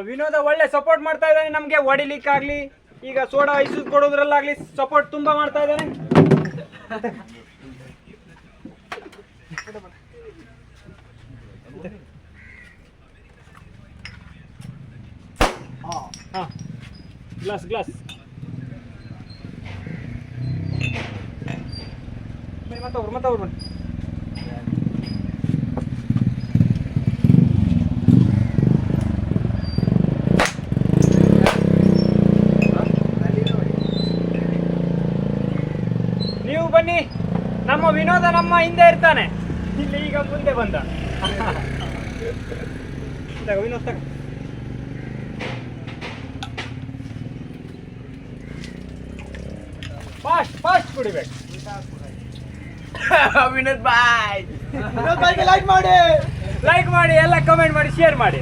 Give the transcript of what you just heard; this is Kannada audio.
ವಿನೋದ ಒಳ್ಳೆ ಸಪೋರ್ಟ್ ಮಾಡ್ತಾ ಇದ್ದಾನೆ ನಮಗೆ, ಹೊಡಿಲಿಕ್ಕಾಗ್ಲಿ ಈಗ ಸೋಡಾ ಐಸ್ ಕೊಡೋದ್ರಲ್ಲಾಗ್ಲಿ ಸಪೋರ್ಟ್ ತುಂಬಾ ಮಾಡ್ತಾ ಇದ್ದಾನೆ. ಗ್ಲಾಸ್ ಗ್ಲಾಸ್ ಮತ್ತವ್ರು ಬನ್ನಿ. ನೀವು ಬನ್ನಿ, ನಮ್ಮ ವಿನೋದ ನಮ್ಮ ಹಿಂದೆ ಇರ್ತಾನೆ, ಇಲ್ಲಿ ಈಗ ಮುಂದೆ ಬಂದ. ವಿನೋದ್ ತಗ. ಫಾಸ್ಟ್ ಫಾಸ್ಟ್ ಕುಡಿಬೇಕು. ವಿನೋದ್ ಬಾಯ್ ಲೈಕ್ ಮಾಡಿ, ಎಲ್ಲ ಕಮೆಂಟ್ ಮಾಡಿ, ಶೇರ್ ಮಾಡಿ.